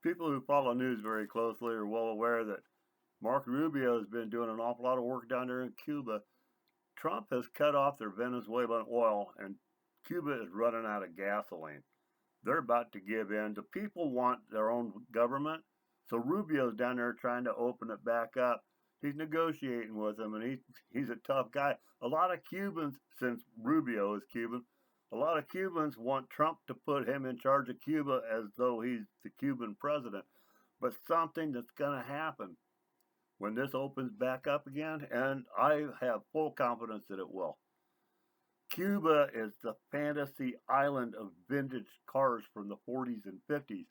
People who follow news very closely are well aware that Mark Rubio has been doing an awful lot of work down there in Cuba. Trump has cut off their Venezuelan oil, and Cuba is running out of gasoline. They're about to give in. The people want their own government, so Rubio's down there trying to open it back up. He's negotiating with them, and he's a tough guy. A lot of Cubans, since Rubio is Cuban, a lot of Cubans want Trump to put him in charge of Cuba as though he's the Cuban president. But something that's going to happen when this opens back up again, and I have full confidence that it will. Cuba is the fantasy island of vintage cars from the 40s and 50s.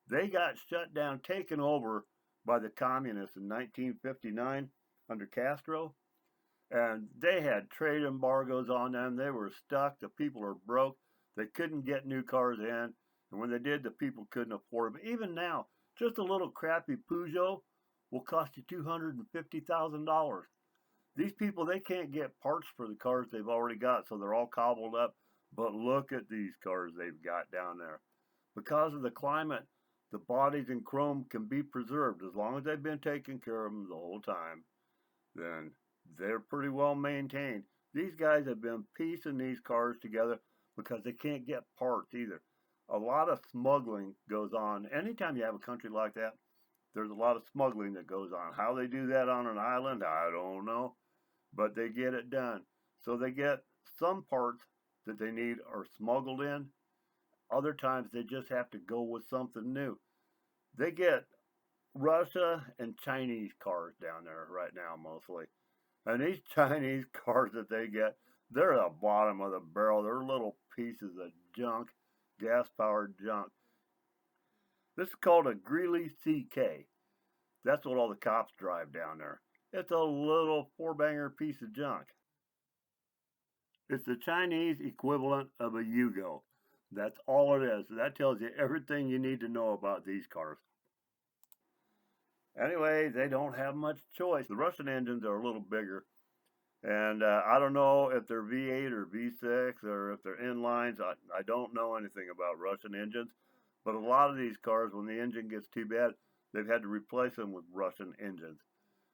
They got shut down, taken over by the communists in 1959 under Castro, and they had trade embargoes on them. They were stuck. The people are broke. They couldn't get new cars in, and when they did, the people couldn't afford them. Even now, just a little crappy Peugeot will cost you $250,000. These people, they can't get parts for the cars they've already got, so they're all cobbled up. But look at these cars they've got down there. Because of the climate, the bodies in chrome can be preserved as long as they've been taking care of them the whole time. Then they're pretty well maintained. These guys have been piecing these cars together because they can't get parts either. A lot of smuggling goes on. Anytime you have a country like that, there's a lot of smuggling that goes on. How they do that on an island, I don't know, but they get it done. So they get some parts that they need are smuggled in. Other times they just have to go with something new. They get Russia and Chinese cars down there right now mostly. And these Chinese cars that they get, they're at the bottom of the barrel. They're little pieces of junk, gas powered junk. This is called a Greeley CK. That's what all the cops drive down there. It's a little four banger piece of junk. It's the Chinese equivalent of a Yugo. That's all it is. That tells you everything you need to know about these cars. Anyway, they don't have much choice. The Russian engines are a little bigger, and I don't know if they're V8 or V6 or if they're inlines. I don't know anything about Russian engines, but a lot of these cars, when the engine gets too bad, they've had to replace them with Russian engines.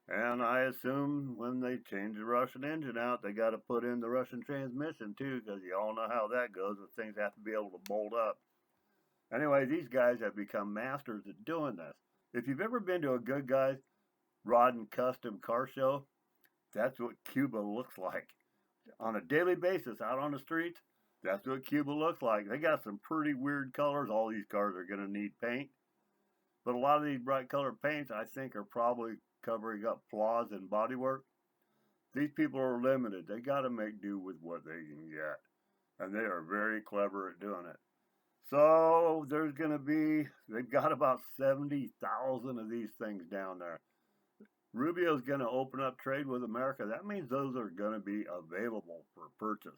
And I assume when they change the Russian engine out, they got to put in the Russian transmission too, because you all know how that goes. The things have to be able to bolt up. Anyway, these guys have become masters at doing this. If you've ever been to a Good Guys Rod and Custom car show, that's what Cuba looks like. On a daily basis out on the streets, that's what Cuba looks like. They got some pretty weird colors. All these cars are going to need paint. But a lot of these bright colored paints, I think, are probably covering up flaws in bodywork. These people are limited. They got to make do with what they can get. And they are very clever at doing it. So there's going to be, they've got about 70,000 of these things down there. Rubio's going to open up trade with America. That means those are going to be available for purchase.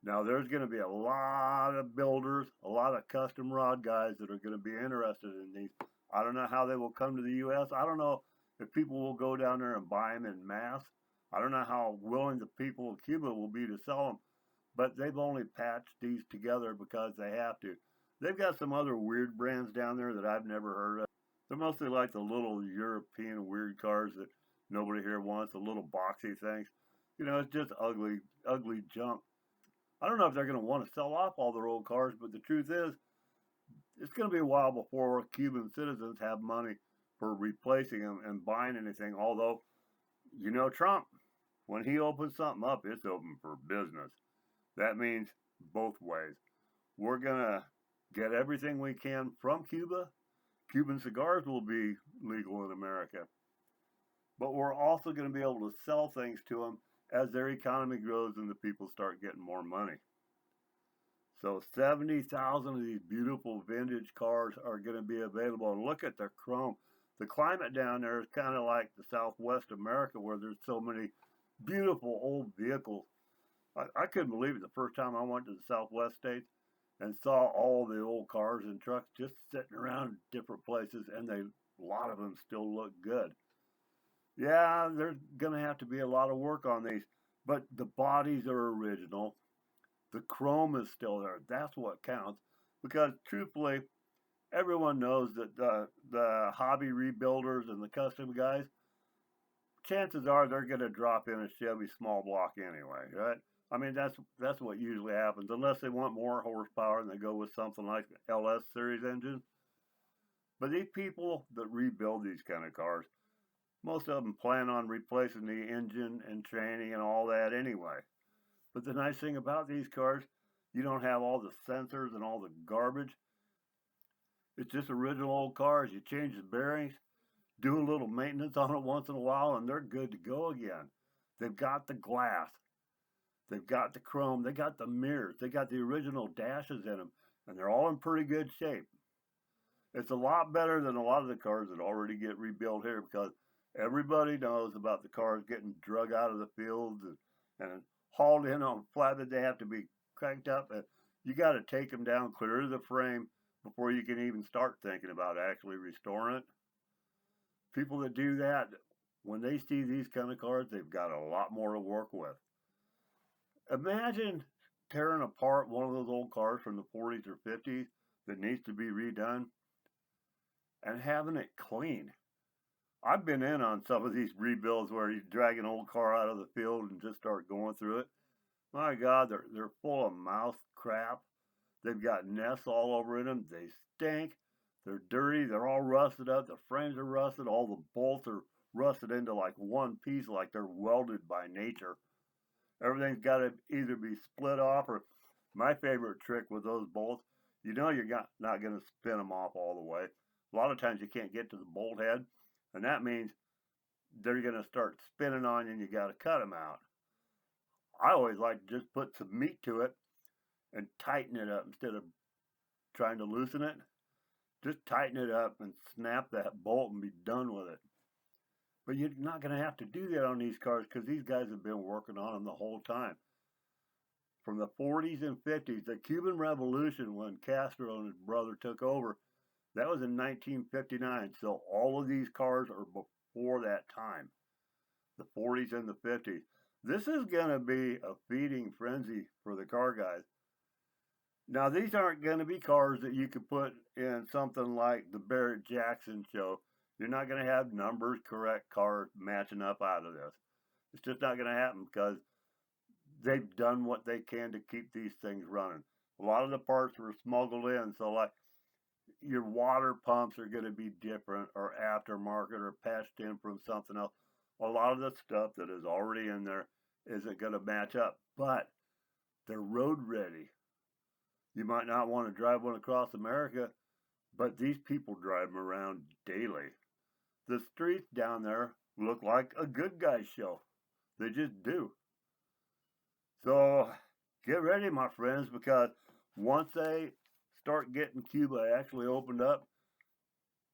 Now, there's going to be a lot of builders, a lot of custom rod guys that are going to be interested in these. I don't know how they will come to the U.S. I don't know if people will go down there and buy them in mass. I don't know how willing the people of Cuba will be to sell them, but they've only patched these together because they have to. They've got some other weird brands down there that I've never heard of. They're mostly like the little European weird cars that nobody here wants, the little boxy things. You know, it's just ugly, ugly junk. I don't know if they're going to want to sell off all their old cars, but the truth is, it's going to be a while before Cuban citizens have money for replacing them and buying anything. Although, you know, Trump, when he opens something up, it's open for business. That means both ways. We're going to get everything we can from Cuba. Cuban cigars will be legal in America. But we're also going to be able to sell things to them as their economy grows and the people start getting more money. So 70,000 of these beautiful vintage cars are going to be available. And look at the chrome. The climate down there is kind of like the Southwest America where there's so many beautiful old vehicles. I couldn't believe it the first time I went to the Southwest states and saw all the old cars and trucks just sitting around different places, and a lot of them still look good. Yeah, there's going to have to be a lot of work on these, but the bodies are original. The chrome is still there. That's what counts. Because truthfully, Everyone knows that the hobby rebuilders and the custom guys, chances are they're going to drop in a Chevy small block anyway, right? I mean, that's what usually happens, unless they want more horsepower and they go with something like LS series engine. But these people that rebuild these kind of cars, most of them plan on replacing the engine and training and all that anyway. But the nice thing about these cars, you don't have all the sensors and all the garbage. It's just original old cars. You change the bearings, do a little maintenance on it once in a while, and they're good to go again. They've got the glass, they've got the chrome, they got the mirrors, they got the original dashes in them, and they're all in pretty good shape. It's a lot better than a lot of the cars that already get rebuilt here because everybody knows about the cars getting drug out of the fields and hauled in on flatbed. They have to be cranked up. And you got to take them down, clear the frame before you can even start thinking about actually restoring it. People that do that, when they see these kind of cars, they've got a lot more to work with. Imagine tearing apart one of those old cars from the 40s or 50s that needs to be redone and having it clean. I've been in on some of these rebuilds where you drag an old car out of the field and just start going through it. My God, they're full of mouse crap. They've got nests all over in them. They stink. They're dirty. They're all rusted up. The frames are rusted. All the bolts are rusted into like one piece, like they're welded by nature. Everything's got to either be split off or my favorite trick with those bolts, you know you're not going to spin them off all the way. A lot of times you can't get to the bolt head, and that means they're going to start spinning on you and you got to cut them out. I always like to just put some meat to it and tighten it up instead of trying to loosen it. Just tighten it up and snap that bolt and be done with it. But you're not going to have to do that on these cars because these guys have been working on them the whole time. From the 40s and 50s, the Cuban Revolution, when Castro and his brother took over, that was in 1959. So all of these cars are before that time, the 40s and the 50s. This is going to be a feeding frenzy for the car guys. Now, these aren't going to be cars that you could put in something like the Barrett Jackson show. You're not going to have numbers correct cars matching up out of this. It's just not going to happen because they've done what they can to keep these things running. A lot of the parts were smuggled in, so like your water pumps are going to be different or aftermarket or patched in from something else. A lot of the stuff that is already in there isn't going to match up, but they're road ready. You might not want to drive one across America, but these people drive them around daily. The streets down there look like a good guy show. They just do. So get ready, my friends, because once they start getting Cuba actually opened up,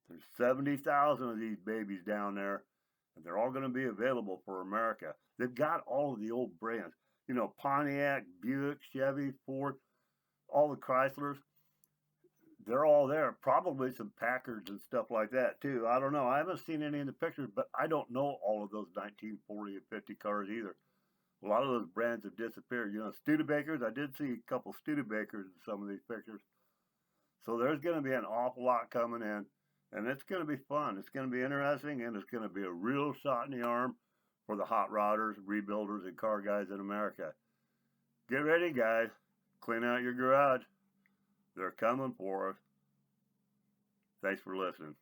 there's 70,000 of these babies down there, and they're all going to be available for America. They've got all of the old brands. You know, Pontiac, Buick, Chevy, Ford, all the Chryslers. They're all there. Probably some Packards and stuff like that, too. I don't know. I haven't seen any in the pictures, but I don't know all of those 1940 and 50 cars either. A lot of those brands have disappeared. You know, Studebakers, I did see a couple Studebakers in some of these pictures. So there's going to be an awful lot coming in, and it's going to be fun. It's going to be interesting, and it's going to be a real shot in the arm for the hot rodders, rebuilders, and car guys in America. Get ready, guys. Clean out your garage. They're coming for us. Thanks for listening.